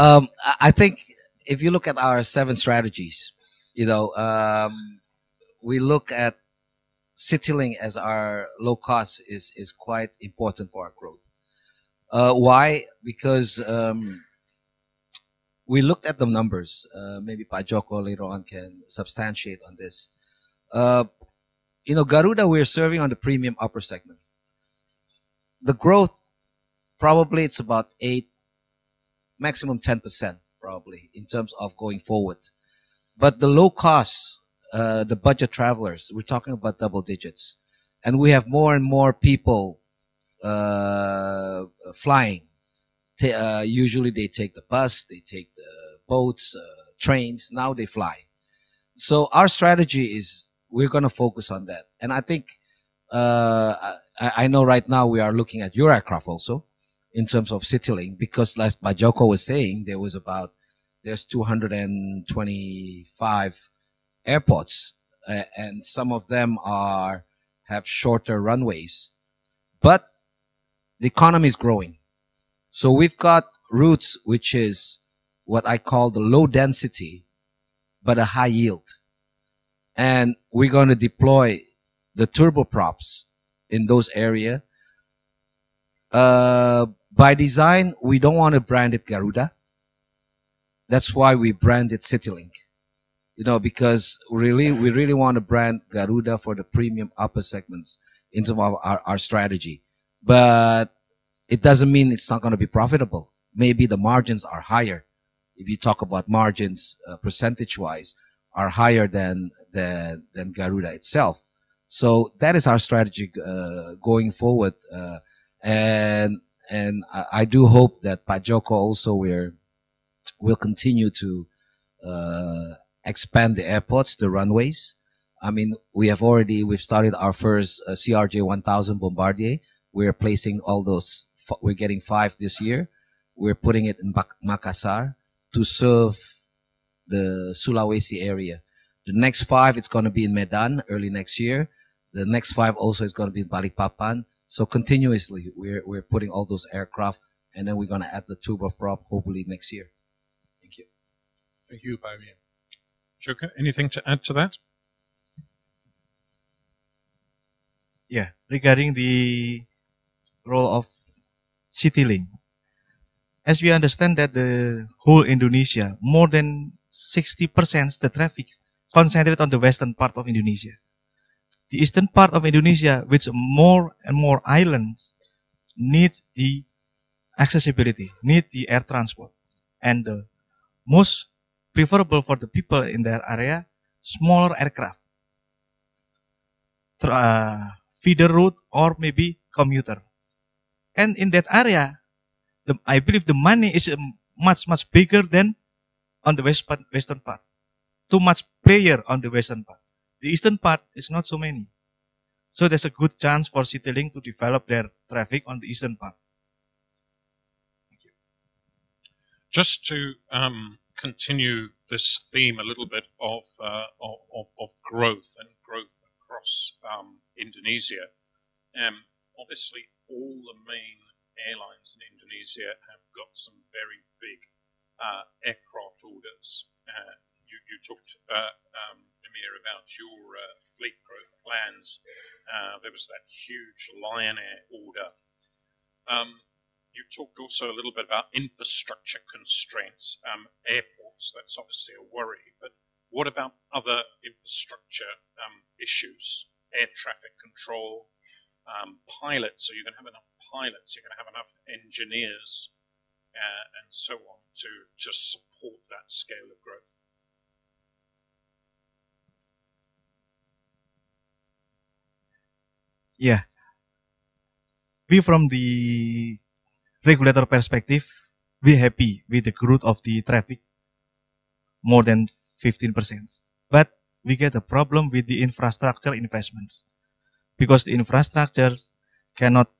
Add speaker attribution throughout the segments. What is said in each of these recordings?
Speaker 1: I think if you look at our 7 strategies, you know, we look at CityLink as our low cost is quite important for our growth. Why? Because we looked at the numbers. Maybe Pak Djoko later on can substantiate on this. You know, Garuda, we're serving on the premium upper segment. The growth, probably it's about 8, maximum 10%, probably, in terms of going forward. But the low cost, the budget travelers, we're talking about double digits. And we have more and more people flying. Usually they take the bus, they take the boats, trains. Now they fly. So our strategy is we're going to focus on that. And I think I know right now we are looking at your aircraft also in terms of CityLink, because like Djoko was saying, there's 225 airports, and some of them have shorter runways, but the economy is growing. So we've got routes which is what I call the low density, but a high yield. And we're going to deploy the turboprops in those areas. By design, we don't want to brand it Garuda. That's why we branded CityLink. You know, because we really want to brand Garuda for the premium upper segments in terms of our strategy. But it doesn't mean it's not going to be profitable. Maybe the margins are higher. If you talk about margins, percentage-wise, are higher than Garuda itself. So that is our strategy going forward. And I do hope that Pak Djoko also will continue to expand the airports, the runways. I mean, we've started our first CRJ 1000 Bombardier. We're placing all those. We're getting 5 this year. We're putting it in Makassar to serve the Sulawesi area. The next 5, it's going to be in Medan early next year. The next 5 also is going to be in Balikpapan. So continuously, we're putting all those aircraft, and then we're going to add the turboprop hopefully next year. Thank you.
Speaker 2: Thank you, Fabian. Djoko, anything to add to that?
Speaker 3: Yeah, regarding the role of CityLink, as we understand that the whole Indonesia, more than 60% the traffic concentrated on the western part of Indonesia. The eastern part of Indonesia, with more and more islands, needs the accessibility, need the air transport. And the most preferable for the people in that area, smaller aircraft, feeder route or maybe commuter. And in that area, I believe the money is much bigger than on the western part. Too much player on the western part. The eastern part is not so many. So there's a good chance for CityLink to develop their traffic on the eastern part. Thank you.
Speaker 2: Just to continue this theme a little bit of growth and growth across Indonesia. Obviously, all the main airlines in Indonesia have got some very big aircraft orders. You talked, Emir, about your fleet growth plans. There was that huge Lion Air order. You talked also a little bit about infrastructure constraints, airports. That's obviously a worry. But what about other infrastructure issues? Air traffic control, pilots. Are you going to have enough pilots? You're going to have enough engineers, and so on to support that scale of growth?
Speaker 3: Yeah. We, from the regulator perspective, we're happy with the growth of the traffic, more than 15%. But we get a problem with the infrastructure investments, because the infrastructure cannot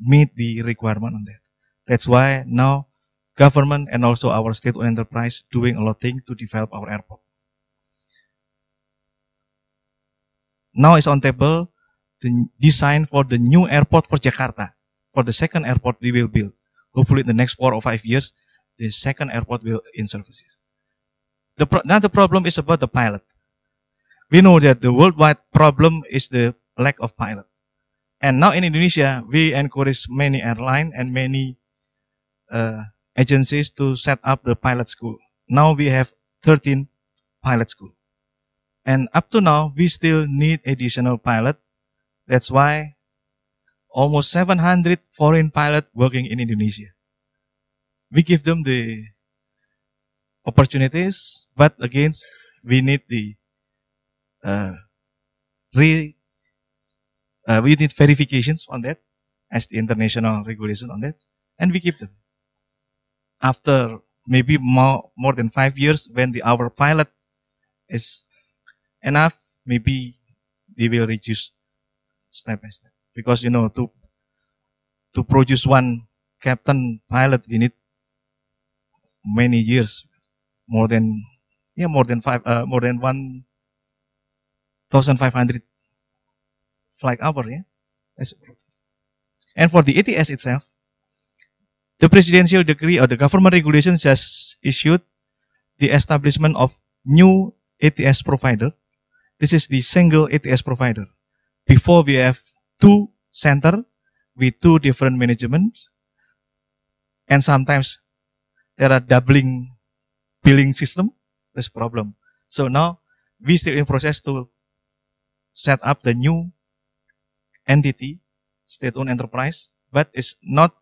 Speaker 3: meet the requirement on that. That's why now government and also our state-owned enterprise doing a lot of things to develop our airport. Now it's on table the design for the new airport for Jakarta, for the second airport we will build. Hopefully in the next 4 or 5 years, the second airport will in services. Another problem is about the pilot. We know that the worldwide problem is the lack of pilot. And now in Indonesia, we encourage many airlines and many agencies to set up the pilot school. Now we have 13 pilot school. And up to now, we still need additional pilot. That's why almost 700 foreign pilots working in Indonesia. We give them the opportunities, but again, we need the we need verifications on that as the international regulation on that, and we keep them. After maybe more than 5 years, when our pilot is enough, maybe they will reduce step by step. Because to produce one captain pilot, we need many years, more than 1,500 flight hour. Yeah, and for the ATS itself, the presidential decree or the government regulations just issued the establishment of new ATS provider. This is the single ATS provider. Before we have 2 center with 2 different managements, and sometimes there are doubling billing system. That's problem. So now we still in process to set up the new entity, state-owned enterprise, but it's not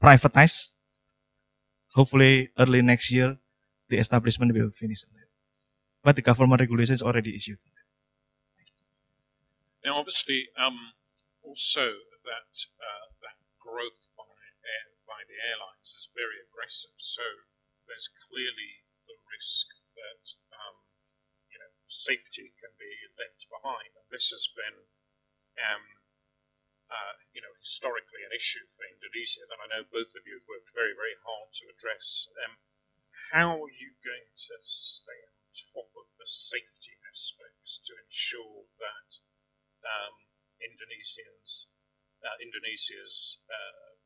Speaker 3: privatized. Hopefully early next year, the establishment will finish. But the government regulations already issued.
Speaker 2: Now, obviously, also that growth by the airlines is very aggressive. So there's clearly the risk that safety can be left behind, and this has been historically an issue for Indonesia that I know both of you have worked very, very hard to address. How are you going to stay on top of the safety aspects to ensure that Indonesia's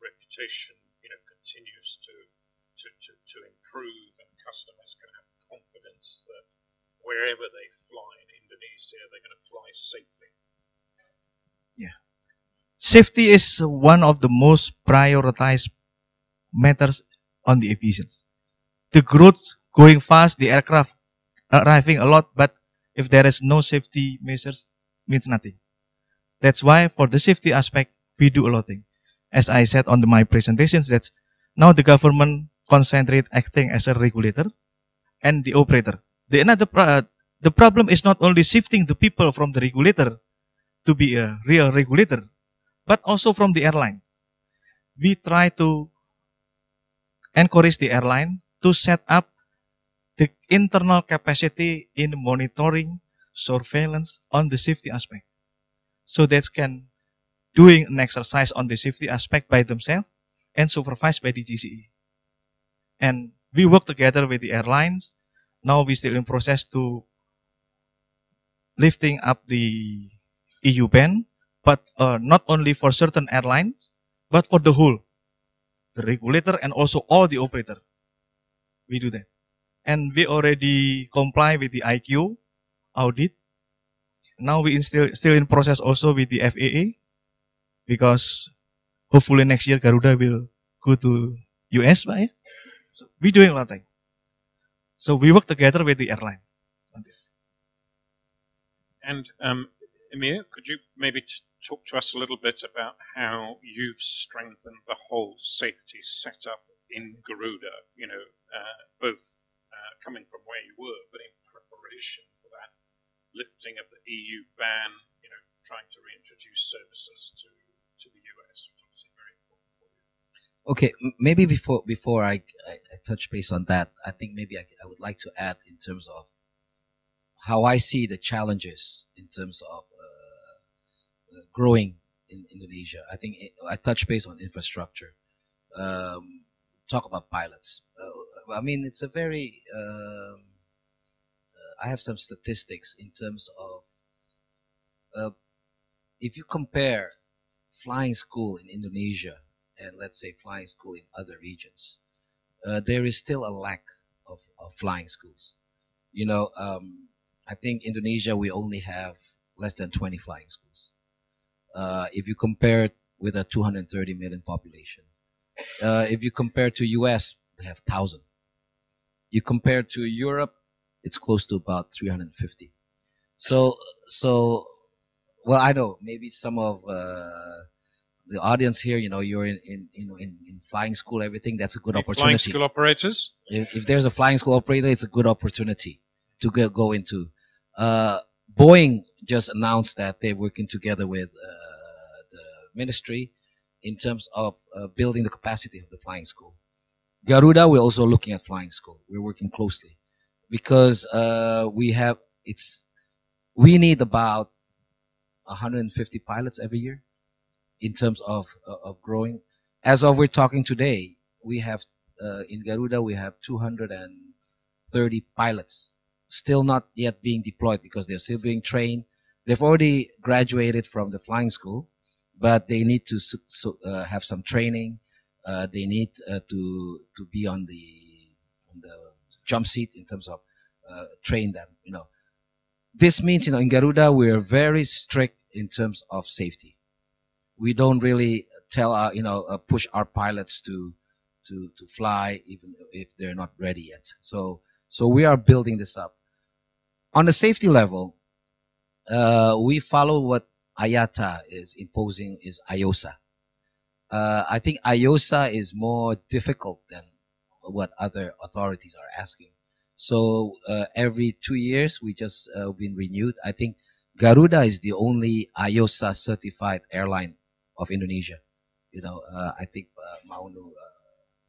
Speaker 2: reputation, continues to improve, and customers can have confidence that wherever they fly in Indonesia, they're going to fly safely?
Speaker 3: Yeah. Safety is one of the most prioritized matters on the aviation. The growth going fast, the aircraft arriving a lot, but if there is no safety measures, means nothing. That's why for the safety aspect, we do a lot of things. As I said on my presentations, that's now the government concentrate acting as a regulator and the operator. The problem is not only shifting the people from the regulator to be a real regulator, but also from the airline. We try to encourage the airline to set up the internal capacity in monitoring, surveillance on the safety aspect. So that can doing an exercise on the safety aspect by themselves and supervised by the GCE. And we work together with the airlines. Now we still in process to lifting up the EU ban, but not only for certain airlines, but for the whole, the regulator and also all the operator. We do that. And we already comply with the IQ audit. Now we still in process also with the FAA, because hopefully next year Garuda will go to US, right? So we're doing a lot of things. So we work together with the airline on this.
Speaker 2: And Emir, could you maybe talk to us a little bit about how you've strengthened the whole safety setup in Garuda, both coming from where you were, but in preparation for that lifting of the EU ban, trying to reintroduce services to the US, which is obviously very important for you.
Speaker 1: Okay, maybe before I touch base on that, I think maybe I would like to add in terms of how I see the challenges in terms of growing in Indonesia. I think I touch base on infrastructure. Talk about pilots. I mean, it's a very. I have some statistics in terms of if you compare flying school in Indonesia and let's say flying school in other regions, there is still a lack of flying schools. I think Indonesia, we only have less than 20 flying schools. If you compare it with a 230 million population, if you compare to US, we have 1,000. You compare to Europe, it's close to about 350. So, well, I know maybe some of the audience here, you're in flying school, everything. That's a good opportunity.
Speaker 2: Flying school operators.
Speaker 1: If there's a flying school operator, it's a good opportunity to go into. Boeing just announced that they're working together with the ministry in terms of building the capacity of the flying school. Garuda, we're also looking at flying school. We're working closely because we need about 150 pilots every year in terms of growing. As of we're talking today, we have in Garuda we have 230 pilots still not yet being deployed because they're still being trained. They've already graduated from the flying school, but they need to have some training. They need to be on the jump seat in terms of train them. This means in Garuda we're very strict in terms of safety. We don't really tell push our pilots to fly even if they're not ready yet. So we are building this up. On the safety level, we follow what IATA is imposing is IOSA. I think IOSA is more difficult than what other authorities are asking. So every 2 years we just been renewed. I think Garuda is the only IOSA certified airline of Indonesia. I think Maunu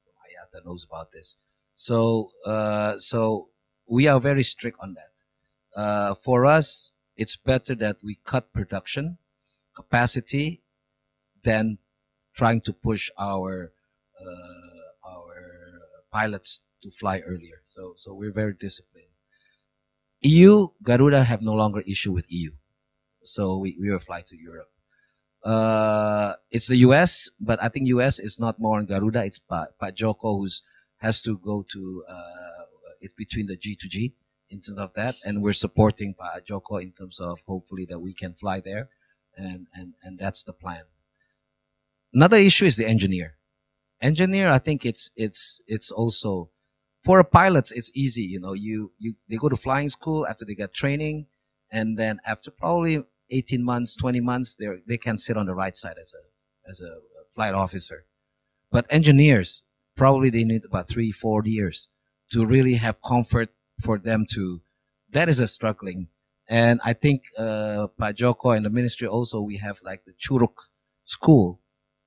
Speaker 1: from IATA knows about this. So we are very strict on that. For us, it's better that we cut production capacity than trying to push our pilots to fly earlier. So we're very disciplined. EU, Garuda have no longer issue with EU. So we will fly to Europe. It's the US, but I think US is not more on Garuda. It's Pak Djoko who has to go to, it's between the G to G in terms of that. And we're supporting Pak Djoko in terms of hopefully that we can fly there. And that's the plan. Another issue is the engineer. Engineer, I think it's also, for pilots, it's easy. They go to flying school after they get training. And then after probably 18 months, 20 months, they can sit on the right side as a flight officer. But engineers, probably they need about 3-4 years to really have comfort for them to, that is a struggling. And I think, Pak Djoko and the ministry also, we have like the Curug school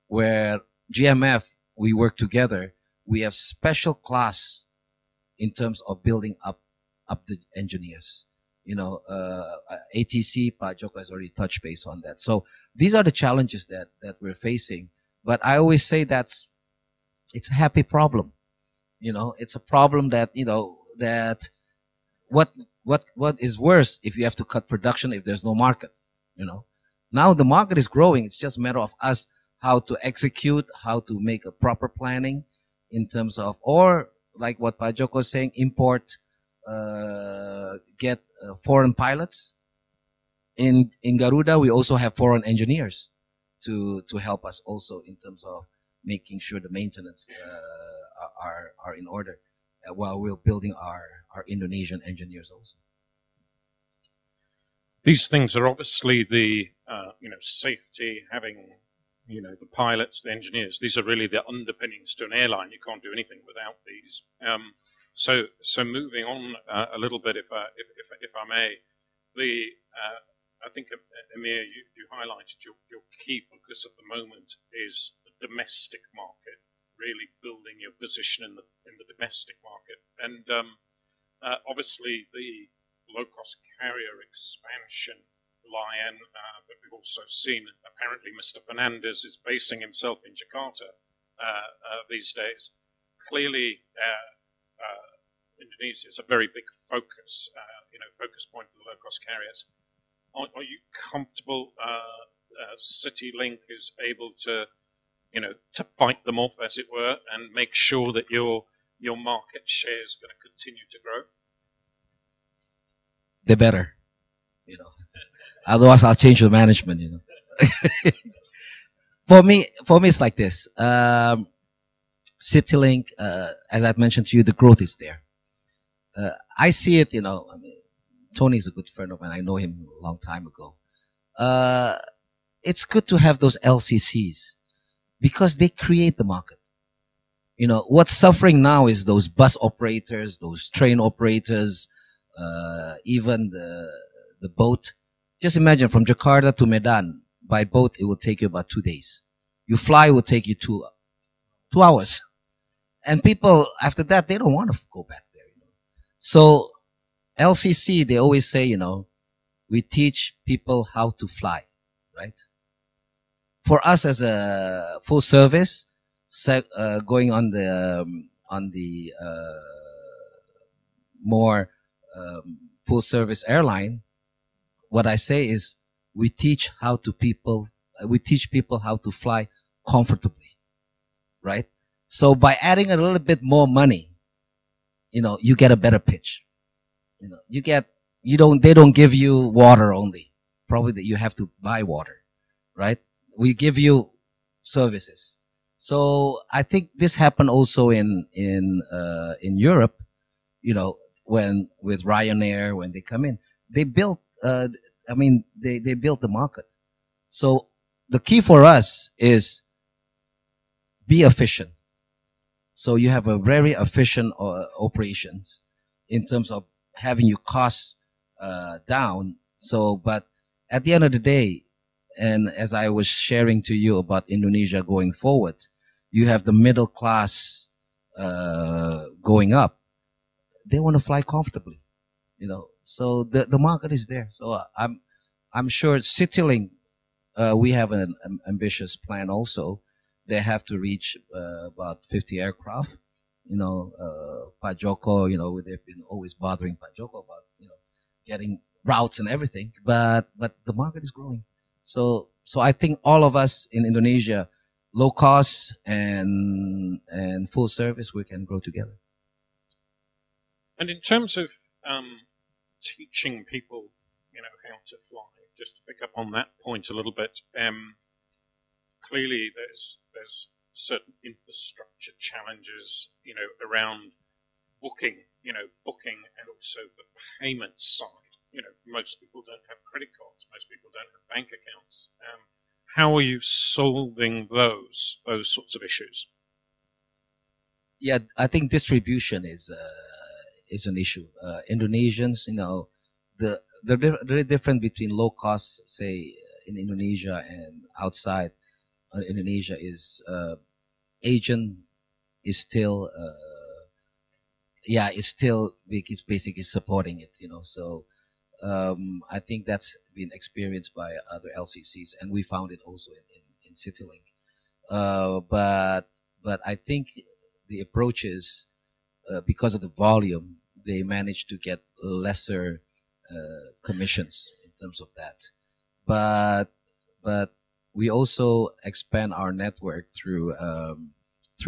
Speaker 1: where GMF, we work together. We have special class in terms of building up the engineers. ATC, Pak Djoko has already touched base on that. So these are the challenges that we're facing. But I always say it's a happy problem. It's a problem that, that what is worse if you have to cut production if there's no market, Now the market is growing. It's just a matter of us how to execute, how to make a proper planning in terms of, or like what Pak Djoko is saying, import, get foreign pilots. In Garuda, we also have foreign engineers to help us also in terms of making sure the maintenance are in order while we're building our Indonesian engineers also.
Speaker 2: These things are obviously the safety, having the pilots, the engineers. These are really the underpinnings to an airline. You can't do anything without these. So moving on a little bit, if I may, I think Emir, you highlighted your key focus at the moment is the domestic market, really building your position in the domestic market, and obviously the low-cost carrier expansion lion, but we've also seen apparently Mr. Fernandez is basing himself in Jakarta these days. Clearly, Indonesia is a very big focus, focus point for the low-cost carriers. Are you comfortable CityLink is able to, to fight them off, as it were, and make sure that you're your market share is going to continue to grow?
Speaker 1: They better, you know. Otherwise, I'll change the management, you know. For me, it's like this. CityLink, as I've mentioned to you, the growth is there. I see it, you know. I mean, Tony's a good friend of mine. I know him a long time ago. It's good to have those LCCs because they create the market. You know, what's suffering now is those bus operators, those train operators, even the boat. Just imagine from Jakarta to Medan, by boat, it will take you about 2 days. You fly, it will take you 2 hours. And people, after that, they don't want to go back there. You know? So LCC, they always say, you know, we teach people how to fly, right? For us as a full service, going on the more full service airline, what I say is we teach people how to fly comfortably, right? So by adding a little bit more money, you know, you get a better pitch. You know, they don't give you water only. Probably that you have to buy water, right? We give you services. So I think this happened also in Europe, you know, with Ryanair, when they come in, they built, they built the market. So the key for us is be efficient. So you have a very efficient operations in terms of having your costs down. So, but at the end of the day, and as I was sharing to you about Indonesia going forward, you have the middle class going up. They want to fly comfortably, you know. So the market is there. So I'm sure CityLink, we have an ambitious plan also. They have to reach about 50 aircraft. You know, Pak Djoko, you know, they've been always bothering Pak Djoko about, you know, getting routes and everything. But the market is growing. So I think all of us in Indonesia, low cost and full service, we can grow together.
Speaker 2: And in terms of teaching people, you know, how to fly, just to pick up on that point a little bit, clearly there's certain infrastructure challenges, you know, around booking and also the payment side. You know, most people don't have credit cards, most people don't have bank accounts. How are you solving those sorts of issues?
Speaker 1: Yeah, I think distribution is an issue. Indonesians, you know, the difference between low cost, say in Indonesia and outside Indonesia is agent is still it's basically supporting it, you know. So I think that's been experienced by other LCCs, and we found it also in CityLink. But I think the approach is because of the volume, they managed to get lesser commissions in terms of that. But we also expand our network through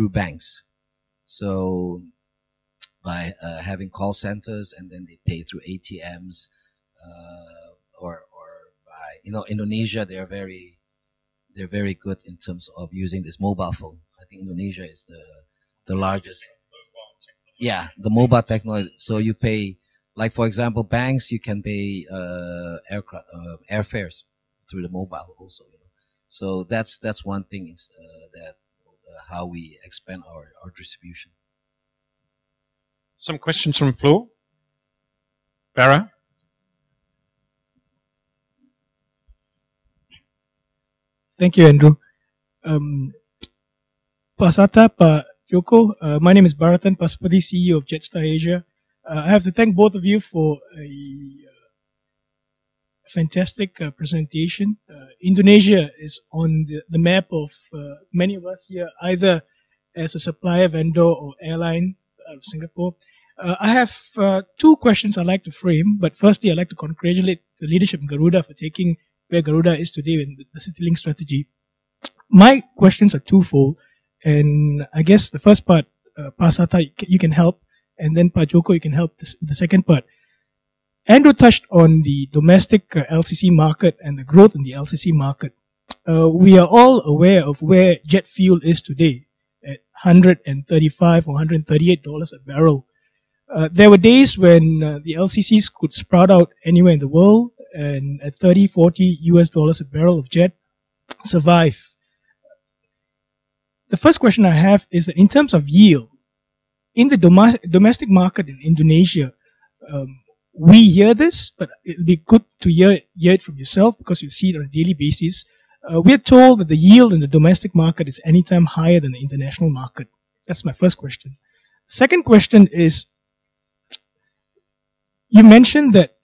Speaker 1: banks. So by having call centers, and then they pay through ATMs, or by, you know, Indonesia, they're very good in terms of using this mobile phone. I think Indonesia is the largest. Yeah, the mobile technology. So you pay, like for example, banks, you can pay airfares through the mobile also. You know? So that's one thing that how we expand our distribution.
Speaker 2: Some questions from the floor. Bara?
Speaker 4: Thank you, Andrew. Pak Satar, Pak Djoko, my name is Bharatan Pasupati, CEO of Jetstar Asia. I have to thank both of you for a fantastic presentation. Indonesia is on the map of many of us here, either as a supplier, vendor, or airline out of Singapore. I have two questions I'd like to frame, but firstly, I'd like to congratulate the leadership in Garuda for taking where Garuda is today in the CityLink strategy. My questions are twofold, and I guess the first part Pa Satar, you can help, and then Pa Djoko, you can help the second part. Andrew touched on the domestic LCC market and the growth in the LCC market. We are all aware of where jet fuel is today at $135 or $138 a barrel. There were days when the LCCs could sprout out anywhere in the world and at 30, 40 US dollars a barrel of jet survive. The first question I have is that in terms of yield, in the domestic market in Indonesia, we hear this, but it'll be good to hear it from yourself because you see it on a daily basis. We're told that the yield in the domestic market is anytime higher than the international market. That's my first question. Second question is, you mentioned that,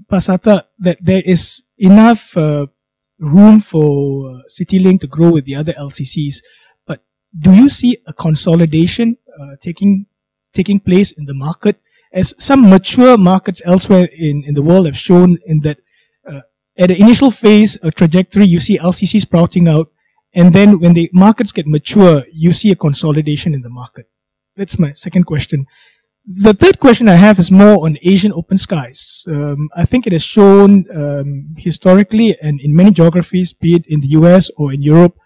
Speaker 4: Pa Satar, that there is enough room for CityLink to grow with the other LCCs, but do you see a consolidation taking place in the market, as some mature markets elsewhere in the world have shown, in that at the initial phase, a trajectory, you see LCC sprouting out, and then when the markets get mature, you see a consolidation in the market? That's my second question. The third question I have is more on Asian open skies. I think it has shown historically and in many geographies, be it in the US or in Europe,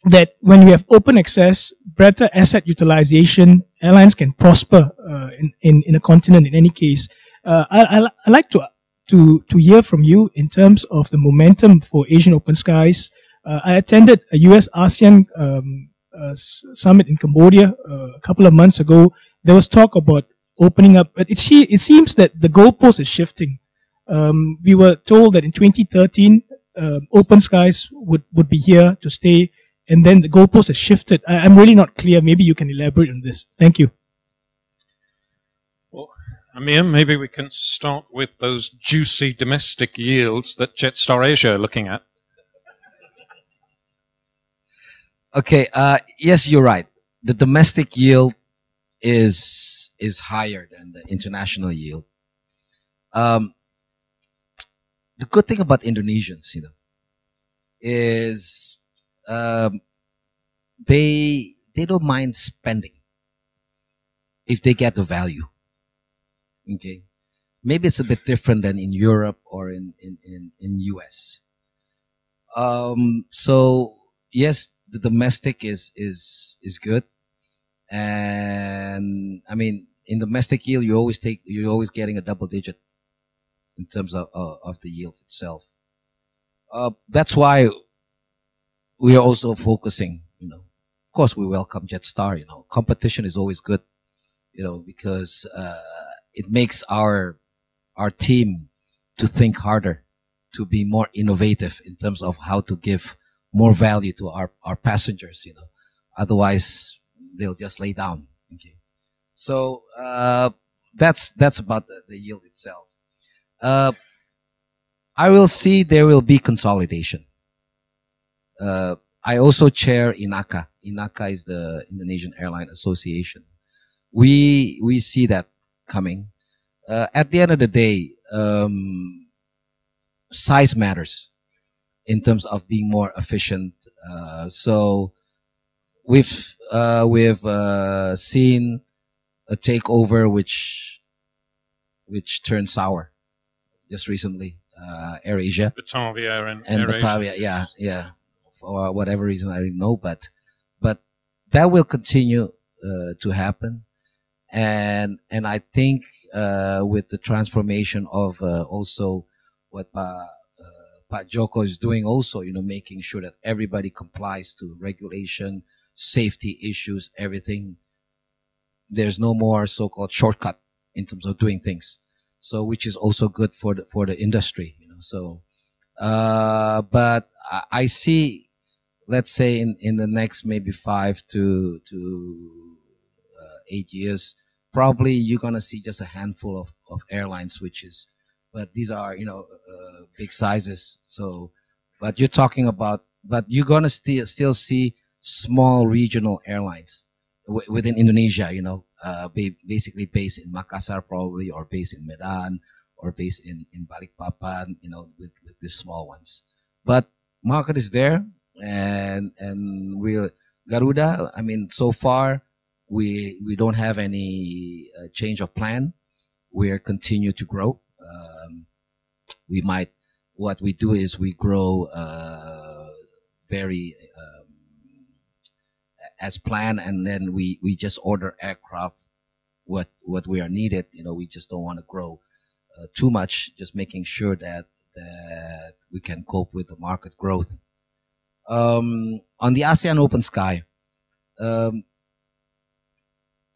Speaker 4: that when we have open access, better asset utilization, airlines can prosper in a continent in any case. I like to hear from you in terms of the momentum for Asian open skies. I attended a US ASEAN summit in Cambodia a couple of months ago. There was talk about opening up, but it seems that the goalpost is shifting. We were told that in 2013, open skies would be here to stay, and then the goalpost has shifted. I'm really not clear. Maybe you can elaborate on this. Thank you.
Speaker 2: Well, Amir, maybe we can start with those juicy domestic yields that Jetstar Asia are looking at.
Speaker 1: Okay. Yes, you're right. The domestic yield is higher than the international yield. The good thing about Indonesians, is they don't mind spending if they get the value. Okay, maybe it's a bit different than in Europe or in US. So yes, the domestic is good. And I mean, in domestic yield, you're always getting a double digit in terms of the yield itself. That's why we are also focusing. Of course, we welcome Jetstar. Competition is always good. Because it makes our team to think harder, to be more innovative in terms of how to give more value to our passengers. Otherwise they'll just lay down. Okay, so that's about the yield itself. I will see there will be consolidation. I also chair INACA. INACA is the Indonesian Airline Association. We see that coming. At the end of the day, size matters in terms of being more efficient. So we've seen a takeover which turned sour just recently. AirAsia,
Speaker 2: Batavia and
Speaker 1: Batavia, yeah. For whatever reason, I don't know, but that will continue to happen. And I think with the transformation of also what Pa Djoko is doing, also making sure that everybody complies to regulation, safety issues, everything. There's no more so-called shortcut in terms of doing things. So which is also good for the industry. So but I see, let's say in the next maybe 5 to 8 years, probably you're gonna see just a handful of airline switches, but these are big sizes. So, but you're talking about, but you're gonna still see small regional airlines within Indonesia. Basically based in Makassar probably, or based in Medan, or based in Balikpapan. With these small ones, but market is there, and Garuda, I mean, so far we don't have any change of plan. We're continue to grow. We might, what we do is we grow very as planned, and then we just order aircraft what we are needed. You know, we just don't want to grow too much, just making sure that we can cope with the market growth. On the ASEAN Open Sky,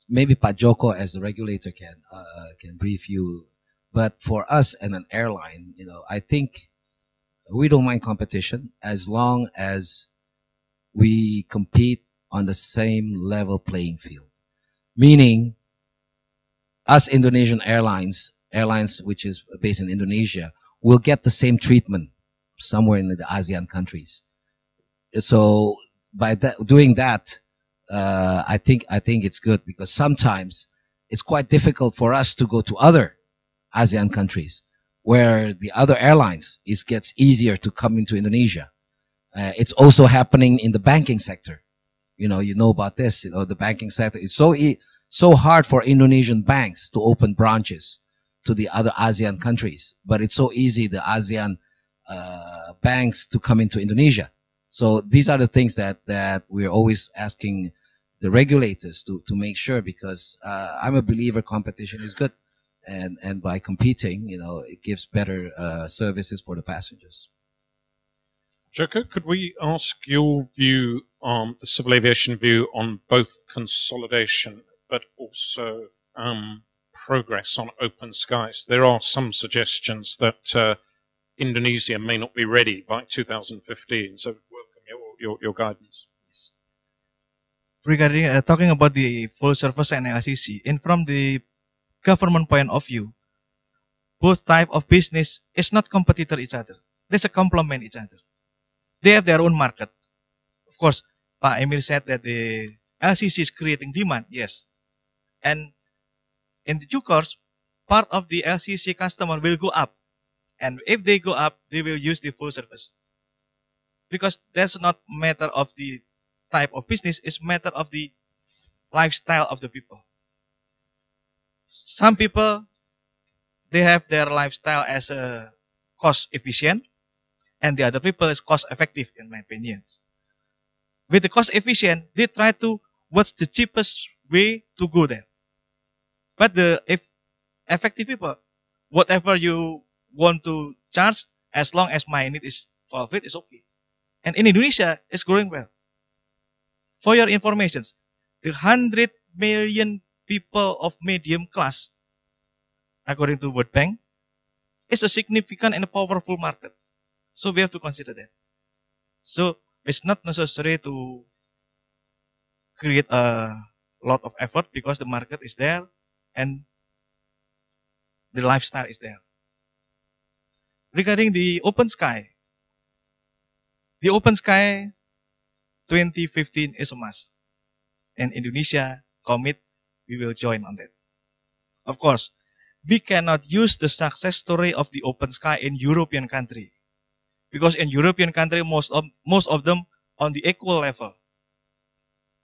Speaker 1: maybe Pak Djoko as the regulator can brief you. But for us and an airline, you know, I think we don't mind competition as long as we compete on the same level playing field. Meaning, us Indonesian airlines which is based in Indonesia, will get the same treatment somewhere in the ASEAN countries. So by doing that, I think it's good, because sometimes it's quite difficult for us to go to other ASEAN countries where the other airlines gets easier to come into Indonesia. It's also happening in the banking sector. You know about this. You know, the banking sector is so hard for Indonesian banks to open branches to the other ASEAN countries, but it's so easy the ASEAN banks to come into Indonesia. So these are the things that we're always asking the regulators to make sure, because I'm a believer competition is good, and by competing, you know, it gives better services for the passengers.
Speaker 2: Djoko, could we ask your view on the civil aviation view on both consolidation but also progress on open skies? There are some suggestions that Indonesia may not be ready by 2015, so welcome your guidance.
Speaker 3: Yes. Regarding talking about the full service and LCC, and from the government point of view, both type of business is not competitor each other. They complement each other. They have their own market. Of course, Pak Emir said that the LCC is creating demand, yes. And in the due course, part of the LCC customer will go up. And if they go up, they will use the full service. Because that's not matter of the type of business, it's matter of the lifestyle of the people. Some people, they have their lifestyle as a cost efficient, and the other people is cost effective, in my opinion. With the cost efficient, they try to, what's the cheapest way to go there. But the effective people, whatever you want to charge, as long as my need is fulfilled, it's okay. And in Indonesia, it's growing well. For your information, the 100 million people of medium class, according to World Bank, is a significant and a powerful market. So we have to consider that. So it's not necessary to create a lot of effort, because the market is there and the lifestyle is there. Regarding the open sky 2015 is a must. And Indonesia commit, we will join on that. Of course, we cannot use the success story of the open sky in European country. Because in European country, most of them on the equal level.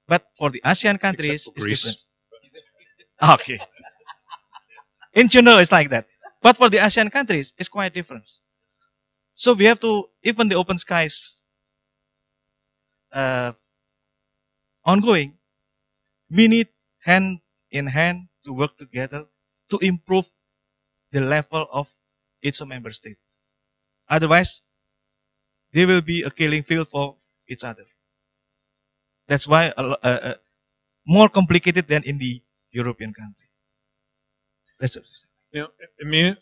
Speaker 3: But for the ASEAN countries, it's different. Okay. In general, it's like that. But for the ASEAN countries, it's quite different. So we have to, even the open skies ongoing, we need hand in hand to work together to improve the level of each member state. Otherwise, there will be a killing field for each other. That's why more complicated than in the European country. That's it.
Speaker 2: Now, Emir,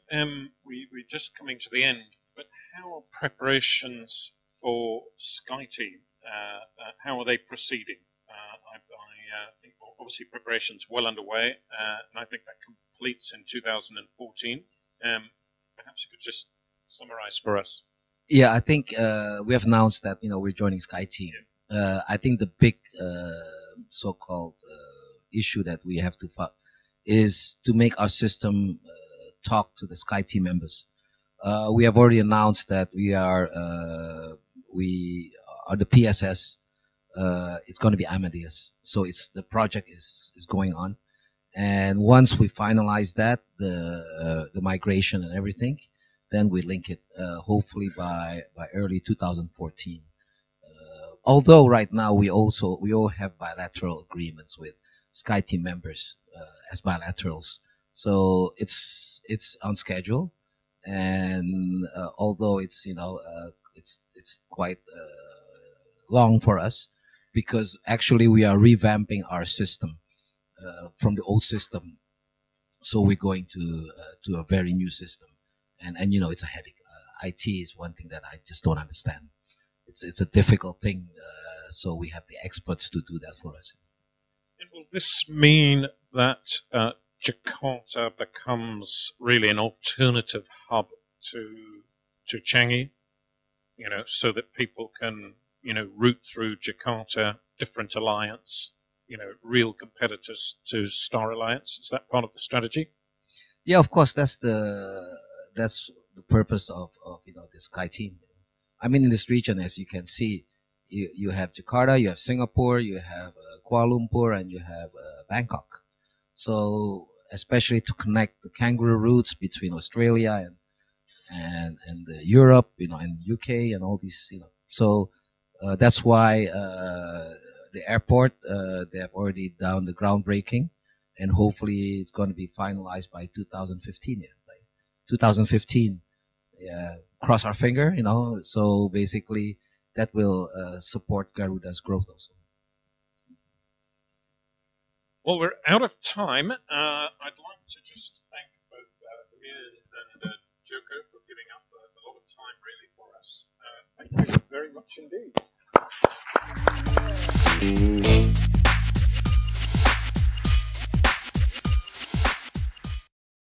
Speaker 2: we're just coming to the end, but how are preparations for Skyteam? How are they proceeding? I think obviously preparations well underway, and I think that completes in 2014. Perhaps you could just summarize for us.
Speaker 1: Yeah, I think we have announced that we're joining Skyteam. I think the big so-called issue that we have to is to make our system talk to the Skyteam members. We have already announced that we are the PSS it's going to be Amadeus. So the project is going on, and once we finalize that, the migration and everything, then we link it hopefully by early 2014. Although right now we all have bilateral agreements with Skyteam members as bilaterals, so it's on schedule, and although it's it's quite long for us, because actually we are revamping our system from the old system, so we're going to a very new system, and it's a headache. IT is one thing that I just don't understand. It's a difficult thing, so we have the experts to do that for us.
Speaker 2: And will this mean that Jakarta becomes really an alternative hub to Changi? So that people can route through Jakarta, different alliance, real competitors to Star Alliance. Is that part of the strategy?
Speaker 1: Yeah, of course. That's the purpose of the Skyteam. I mean, in this region, as you can see, you have Jakarta, you have Singapore, you have Kuala Lumpur, and you have Bangkok. So especially to connect the kangaroo routes between Australia and Europe, and UK and all these, So that's why the airport, they have already done the groundbreaking, and hopefully it's going to be finalized by 2015. Yeah, by 2015. Yeah, cross our finger, So basically, that will support Garuda's growth also.
Speaker 2: Well, we're out of time. I'd like to just thank both Amir and Djoko for giving up a lot of time, really, for us. Thank you very much indeed.